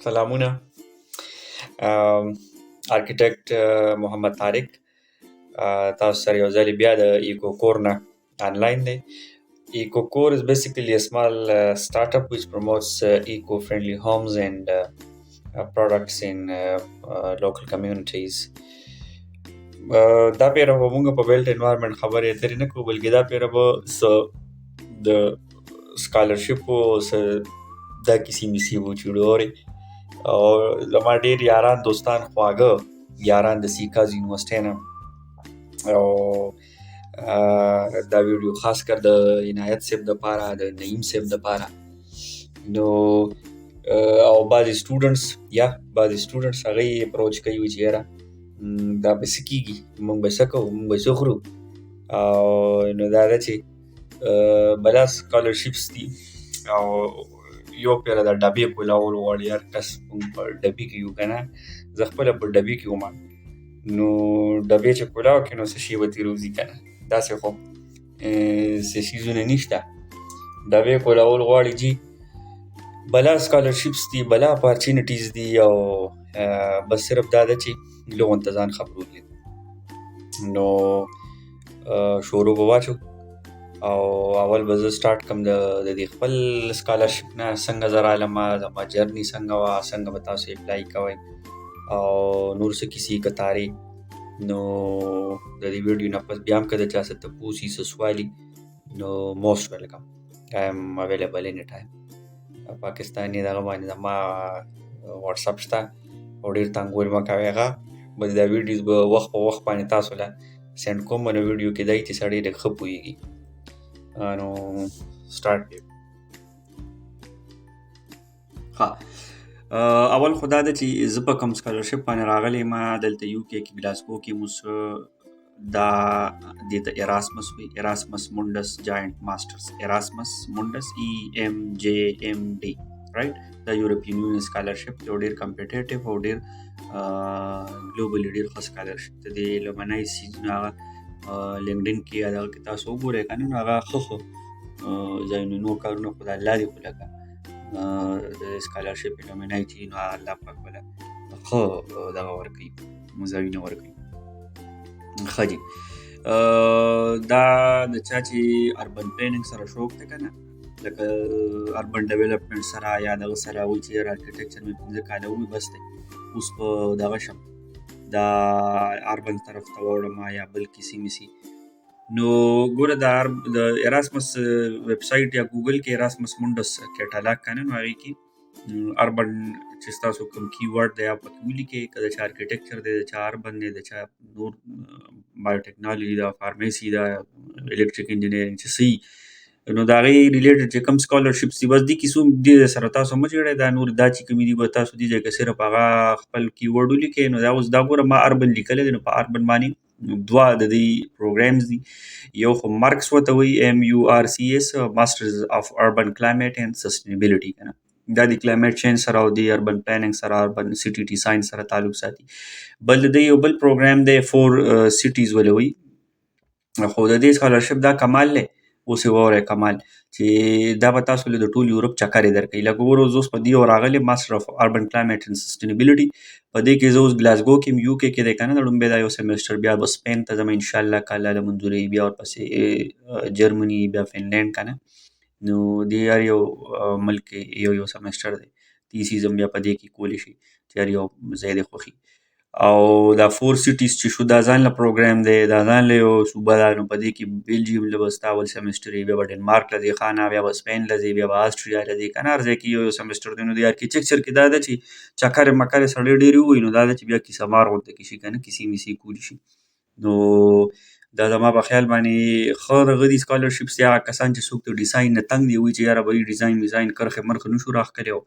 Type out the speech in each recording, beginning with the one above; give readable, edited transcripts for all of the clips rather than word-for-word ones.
سلامونه. آرکیټیکټ محمد طارق تاسو سره یو ځل بیا د ایکو کور نه آنلاین دی. Eco Core is basically a small startup which promotes eco-friendly homes and products in local communities. دا پیره به مونږ په بیلټ انوایرمنټ خبرې اترې نه کوو، بلکې دا پیره به د سکالرشپ او دا کیسې میسې به چې ډورې او زما ډېر یاران دوستان خواږه یاران د سیکاز یونیورسټۍ نه او دا ویډیو خاص کر د عنایت صاحب دپاره، د نعیم صاحب دپاره نو او بعضې سټوډنټس هغه یې اپروچ کوي چې یاره دا به څه کېږي، موږ به څه کوو، موږ به څه خورو. او نو دا ده چې بلا سکالرشپس دي او یو پیره د ډبې کولول غواړي. هر کس موږ په ډبې کې یو که نه، زه خپله په ډبې کې وم، نو ډبې چې کولاو کړې نو څه شی به ترې وځي که نه، داسې خو څه شیزونه نشته. ډبې کولول غواړي جي بلا سکالرشپس دي، بلا اپارچونیټیز دي او بس صرف دا ده چې لغون ته ځان خبرول دي. نو شروع به واچو او اول به زه سټارټ کم د دې خپل سکالرشپ نه، څنګه زه رالمه، زما جرني څنګه وه، څنګه به تاسو اپلای کوئ او نور څه کیسې کتارې. نو د دې ویډیو نه پس بیا هم که د چا څه تپوس وي، څه سوال وي، نو موسټ ویلکم، آی ایم اویلیبل اینی ټایم. پاکستاني دغه باندې زما واټساپ شته او ډېر تنګول مه کوئ هغه بس دا ویډیوز به وخت په وخت باندې تاسو له سینډ کوم. نو ویډیو کېدای چې سړی ډېر ښه پوهېږي. نو سټارټ دی. ښه، اول خو دا ده چې زه په کوم سکالرشپ باندې راغلی یم. دلته یو کې ګلاسکو کې موږ دا دې ته ایراسمس وي، ایراسمس مونډس جاینټ ماسټرز، ایراسمس مونډس EMJMD رایټ. دا یورپین یونین سکالرشپ دی او ډېر کمپیټیټیو او ډېر ګلوبلي ډېر ښه سکالرشپ دی. د لومړنی سیزونه هغه لینکډین کې یا دغه کې تاسو وګورئ که نه، نو هغه ښه ځایونه نور کارونه خو د الله دي، خو لکه د سکالرشپ لومړنی چې نو الله پاک به ښه دغه ورکوي، ځایونه ورکوي. ښه دي. دا د چا چې اربن پلانینګ سره شوق دی که نه، لکه اربن ډیولپمنټ سره یا دغه سره وایي چې یاره ارکیټیکچر مې 5 کاله ومي بس دی، اوس په دغه شم دا اربن طرف ته واوړم یا بل کیسې میسې. نو ګوره د ایراسمس ویبسایټ یا ګوګل کې ایراسمس مونډس کیټالاګ که نه، نو هغې کې اربن چې ستاسو کوم کی ورډ دی هغه پکې ولیکئ. که د چا ارکیټیکچر دی، د چا اربن دی، د چا نور بایوټیکنالوژي ده، فارمیسي ده، الکټریک انجینیرینګ چې څه نو د هغې ریلیټډ چې کوم سکالرشپس دي بس دې کیسو دې سره تاسو مه جوړئ. دا نور دا چې کومې دي به تاسو دې ځای کې صرف هغه خپل کی ورډ ولیکئ. نو دا اوس دا ګوره ما اربن لیکلی دی، نو په اربن باندې 2 د دې پروګرامز دي. یو خو مارکس ورته وایي MURCS، ماسټرز اف اربن کلایمیټ اینډ سسټینیبلټي که نه، دا د کلایمیټ چینج سره او د اربن پلانینګ سره، اربن سټي ډیزاین سره تعلق ساتي. بل د دې یو بل پروګرام دی 4 سټیز ولې وایي. خو د دې سکالرشپ دا کمال دی، اوس یې واورئ کمال، چې دا به تاسو له د ټول یورپ چکرې درکوي. لکه ګوره اوس په دې یو راغلی ماسټر اف اربن کلایمیټ اینډ سسټینیبلټي، په دې کې زه اوس ګلاسګو کې یم، UK کې دی که نه، د لومبۍ دا یو سیمسټر، بیا به سپین ته ځم انشاءالله که الله له منظوري، بیا ورپسې جرمني، بیا فنلینډ که نه. نو د هر یو ملک یو سیمسټر دی، تیسې ځم بیا په دې کې کولی شي چې هر یو ځای دی خوښي. او دا 4 سټیز چې شو دا ځان له پروګرام دی، دا ځان له یو صوبه ده. نو په دې کې بیلجیم له به ستا اول سیمسټر وي، بیا به ډنمارک له ځې ښه نه، بیا به سپین له ځې، بیا به آسټریا له ځې که نه، هر ځای کې یو سیمسټر دی. نو د ارکیټیکچر کې دا ده چې چکرې مکرې سړی ډېرې ووایي، نو دا ده چې بیا کیسه مار غونته کې شي که نه، کیسې میسې کولی شي. نو دا زما په خیال باندې ښه دغه دي سکالرشپس دي. هغه کسان چې څوک د ډیزاین نه تنګ دي، وایي چې یاره به ډیزاین ویزاین کرښې مرخې نشو راښکلی او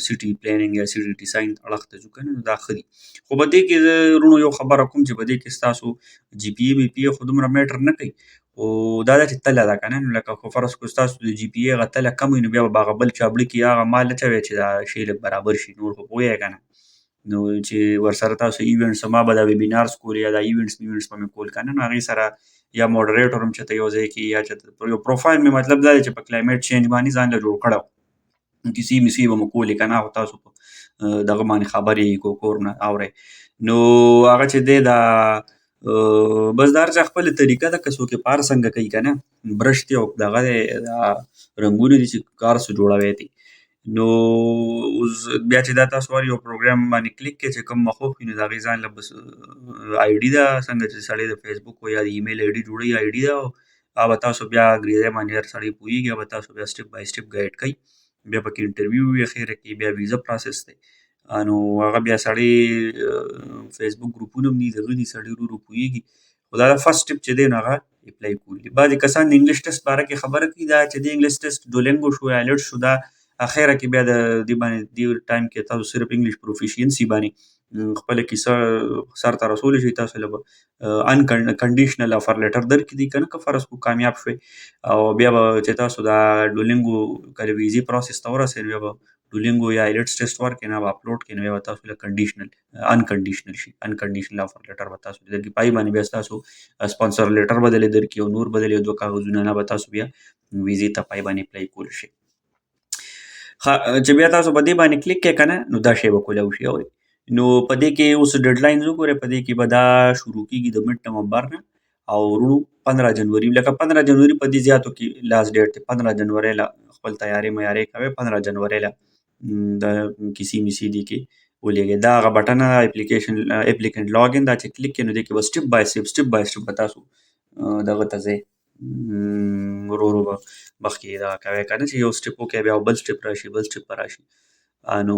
سټي پلانینګ یا سټي ډیزاین اړخ ته ځو که نه، نو دا ښه دي. خو په دې کې زه وروڼو یو خبره کوم چې په دې کې ستاسو GPA BPA خو دومره میټر نه کوي، خو دا ده چې تله ده که نه. نو لکه خو فرض کړو ستاسو د GPA هغه تله کم وي، نو بیا به هغه بل چابړه کې هغه مال اچوئ چې دا شی لږ برابر شي. نور خو پوهیږئ که نه، نو چې ورسره تاسو ایونټس ما به دا ویبینارز کول یا دا ایونټس به مې کول که نه، نو هغې سره یا موډریټر هم چېرته یو ځای کې یا چېرته یو پروفایل مې مطلب دا دی چې په کلایمیټ چینج باندې ځان له جوړ کړی کیسې میسې به مو کولې که نه او تاسو په دغه باندې خبرې کور نه اورئ. نو هغه چې دی دا بس د هر چا خپله طریقه ده، که څوک یې په هر څنګه کوي که نه، برش دی او دغه دی دا رنګونه دي چې کار څه جوړوی دی. نو اوس بیا چې دا تاسو هر یو پروګرام باندې کلیک کړئ چې کوم مخوف وي، نو د هغې ځان له بس آی ډي ده، څنګه چې سړی د فیسبوک یا د ایمیل آی ډي جوړوي، آی ډي ده، او هغه به تاسو بیا انګریزۍ باندې هر سړی پوهېږي، هغه به تاسو بیا سټپ بای سټپ ګایډ کوي. بیا پکې انټرویو وي اخره کې، بیا ویزه پروسس دی. نو هغه بیا سړی فیسبوک ګروپونه هم دي، دغه دي، سړی ورو ورو پوهېږي. خو دا فرست سټپ چې دی نو هغه اپلای کول دي. بعضې کسان د انګلیش ټسټ باره کې خبره کوي، دا چې د انګلیش ټسټ ډولینګو شو، ایلټس شو، دا اخره کې بیا د دې باندې دې ټایم کې تاسو صرف انګلیش پروفیشینسي باندې خپله کیسه سر ته رسولی شئ. تاسو له به انکنډیشنل افر لیټر درکړي که نه، که فرض کړو کامیاب شوئ، او بیا به چې تاسو دا ډولینګو کله ویزې پروسس ته ورسئ، بیا به ډولینګو یا ایلټس ټسټ ورکړئ، نه به اپلوډ کړئ، نو بیا به تاسو له انکنډیشنل شي، انکنډیشنل افر لیټر به تاسو درکړي. په هغې باندې بیا ستاسو سپانسر لیټر به درله درکړي او نور به درله 2 کاغذونه، نه به تاسو بیا ویزې ته په هغې باندې اپلای کولی شئ. چې بیا تاسو په دې باندې کلیک کړئ که نه، نو دا شی به کولی وشي. اورئ، نو په دې کې اوس ډیډلاینز وګورئ، په دې کې به دا شروع کېږي د مډ نومبر نه، او ورو 15 جنوري، لکه 15 جنوري په دې زیاتو کې لاست ډیټ دی. 15 جنوري له خپل تیارې میارې کوئ، 15 جنوري له د کیسې میسې دې کې ولېږئ. دا هغه بټن ده اپلیکیشن اپلیکنټ لاګ ان، دا چې کلیک کړئ نو دې کې به سټپ بای سټپ به تاسو دغه ته ځئ، ورو ورو به مخکې دغه کوئ که نه، چې یو سټپ وکړئ بیا بل سټپ راشي، بل سټپ به راشي. نو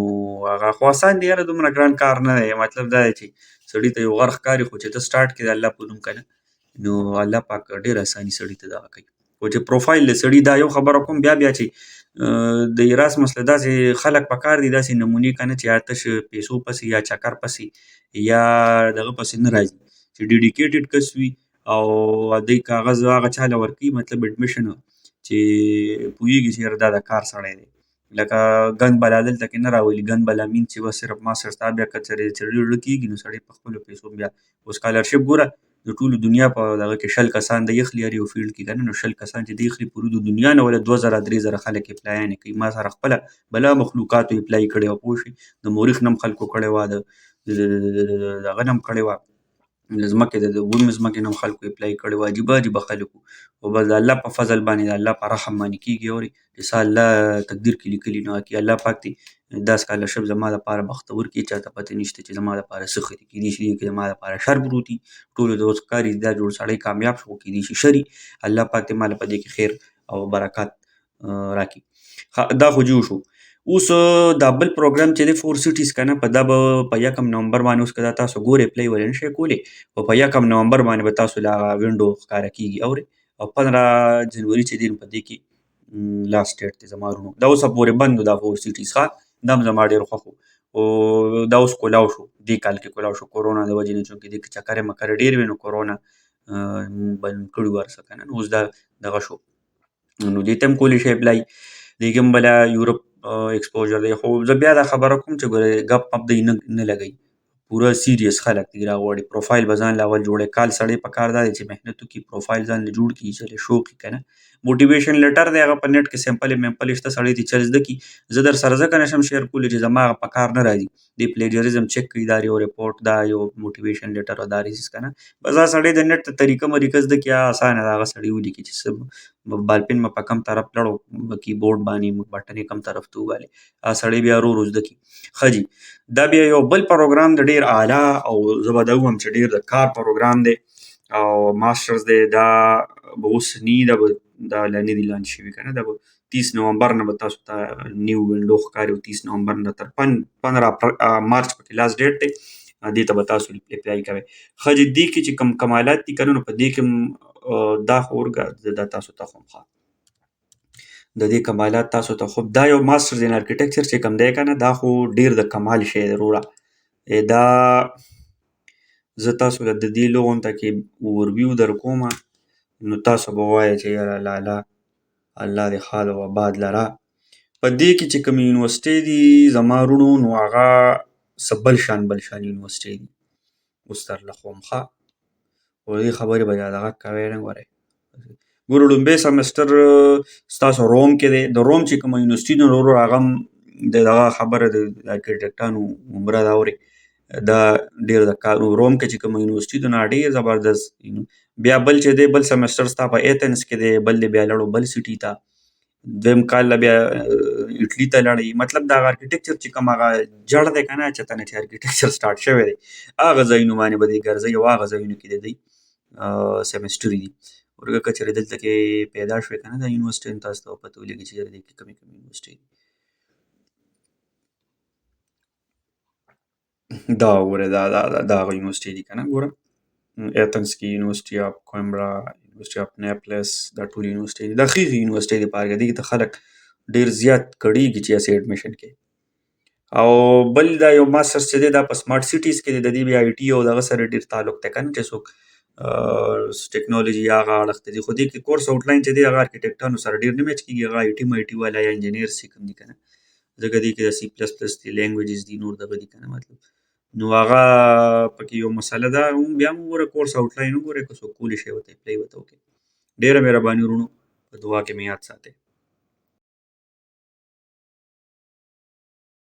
هغه خو اسان دی یاره، دومره ګران کار نه دی. مطلب دا دی چې سړي ته یو غر ښکاري، خو چې ته سټارټ کړې د الله په نوم که نه، نو الله پاک ډېر اساني سړي ته دغه کوي. خو چې پروفایل د سړي دا یو خبره کوم، بیا چې د ایراسمس له داسې خلک په کار دي، داسې نمونې که نه، چې یا تش پیسو پسې یا چکر پسې یا دغه پسې نه راځي، چې ډیډیکیټډ کس وي او دوی کاغذ هغه چا له ورکوي، مطلب اډمیشن، چې پوهېږي چې یاره دا د کار سړی دی. لکه ګند بلا دلته کې نه راولي، ګند بلا مین چې بس صرف ماسټر ستا بیا که چېرې زړه کېږي، نو سړی په خپلو پیسو بیا سکالرشپ ګوره، د ټولو دنیا په دغه کې 100 کسان د یخلي هر یو فیلډ کې که نه، نو 100 کسان چې د یخلي په د دنیا نه ولا 2000 3000 خلک اپلایانې کوي. ما سره خپله بلا مخلوقاتو اپلای کړې وه، پوه شوې، د مورخ نه هم خلکو کړې وه، دغه نه هم کړې وه، د ځمکې د ومې ځمکې نه هم خلکو اپلای کړې وه، عجیبه عجیبه خلکو. او بس د الله په فضل باندې، د الله په رحم باندې کېږي. اورې، چې څه الله تقدیر کې لیکلي نو کې الله پاک دی دا سکالرشپ زما دپاره بختور کړي. چاته پته نشته چې زما دپاره څه ښه دي، کېدای شي کې زما دپاره شر پروت وي. ټولو ته اوس ښکاري دا جوړ سړی کامیاب شو، کېدای شي شر وي. الله پاک دې ماله په دې کې خیر او برکات راکړي. دا خو جوړ شو. اوس دا بل پروګرام چې دی 4 سټیز که نه، په دا به په 1 نومبر باندې، اوس که دا تاسو ګورئ اپلای ولې نه شئ کولی، خو په 1 نومبر باندې به تاسو له هغه وینډو ښکاره کېږي. اورئ، او 15 جنوري چې دی په دې کې لاست ډیټ دی زما ورونو. دا اوسه پورې بند و دا 4 سټیز، ښه، دا هم زما ډېر خوښ و. او دا اوس کولاو شو، دې کال کې کولاو شو کورونا د وجې نه، چونکې دې کې چکرې مکرې ډېر وې، نو کورونا بند کړي وو هر څه که نه، نو اوس دا دغه شو، نو دې ته هم کولی شئ اپلای. دې کې هم بله یورپ ایکسپوژر دی. خو زه بیا دا خبره کوم چې ګورئ ګپ پپ دی نه لګوي، پوره سیریس خلک دی راغواړي. پروفایل به ځان له اول جوړوي. کال سړی په کار دا دی چې محنت وکړي، پروفایل ځان له جوړ کړي، چې له شو کړي که نه. موټیویشن لیټر دی، هغه په نیټ کې سمپل شته، سړی ترې چل زده کړي. زه در سره ځکه نشم شیر کولی چې زما هغه په کار نه راځي. د پلیجرزم چیک کوي، دا یو ریپورټ، دا یو موټیویشن لیټر او دا ریزیز که نه. بس هغه سړی د نیټ طریقه مریقه زده کړي، اسانه ده. هغه سړی ولیکي چې څه بالپن ما په کم طرف لړو، کیبورډ باندې بټن کم طرف ته ووالي، هغه سړی بیا ورو ورو زده کړي. ښه جي، دا بیا یو بل پروګرام د ډېر اعلی، او زه به دا ووایم چې ډېر د کار پروګرام دی او ماسټرز دی. دا به اوس نی، دا به دا لا نه دي لانچ شوي که نه، دا به 30 نومبر نه به تاسو ته نیو وینډو ښکاري، او 30 نومبر نه تر 15 مارچ پکې لاست ډیټ دی. دې ته به تاسو اپلای کوئ. ښه جي، دې کې چې کوم کمالات دي که نه، نو په دې کې دا خو ورګه دا تاسو ته خو د دې کمالات تاسو ته خو دا یو ماسټرز ان ارکیټیکچر چې کوم دی که نه، دا خو ډېر د کمال شی دی وروره. دا زه تاسو ته د دې لغون ته کې اوورویو در کومه، نو تاسو به ووایئ چې یاره لالا الله دې خال او آباد لره. په دې کې چې کوم یونیورسټۍ دي زما وروڼو، نو هغه څه بل شان یونیورسټۍ دي. اوس درله ښوم ښه، خو دې خبرې به دغه کوئ نه، ګورئ ګوره لومبی سمستر ستاسو روم کې دی. د روم چې کومه یونیورسټي ده نو ورور هغه هم د دغه خبره د آرکیټیکټانو عمره ده اورې دا ډېر د کار روم کې چې کومه یونیورسټي ده نو هغه ډېر زبردست بیا بل چې دی بل سمستر ستا په ایتنس کې دی بل دی بیا لړو بل سټي ته دویم کال له بیا اټلي ته لاړی مطلب دا آرکیټیکچر چې کوم هغه جړ دی که نه چې ته نه چې آرکیټیکچر سټارټ شوی دی هغه ځایونو باندې به دی ګرځوي او هغه ځایونو کې د دوی سیمسټري دي ورګه که چېرې دلته کې پیدا شوې که نه دا یونیورسټي تاسو ته به پته ولګي چې یاره دې کې کومې کومې یونیورسټي دي دا وګوره دا هغه یونیورسټي دي که نه ګوره ایتنس کې یونیورسټي اف کویمبرا یونیورسټي اف نیپلس دا ټول یونیورسټي دي دا ښې ښې یونیورسټي دي په هر دې کې ته خلک ډېر زیات کړېږي چې هسې ایډمیشن کوي او بل دا یو ماسټرس چې دی دا په سمارټ سټیز کې دی د دې بیا آی ټي او دغه سره ډېر تعلق دی که نه چې څوک ټیکنالوژي هغه اړخ ته ځي خو دې کې کورس آوټلاین چې دی هغه آرکیټیکټانو سره ډېر نه میچ کېږي هغه آی ټي مای ټي والا یا انجینیرز چې کوم دي که نه ځکه دې کې د سی پلس پلس دي لینګویجز دي نور دغه دي که نه مطلب نو هغه پکې یو مسله ده بیا هم وګوره کورس آوټلاین وګورئ که څوک کولی شي ورته اپلای ورته وکړي ډېره مهرباني وروڼو په دعا کې مې یاد ساتئ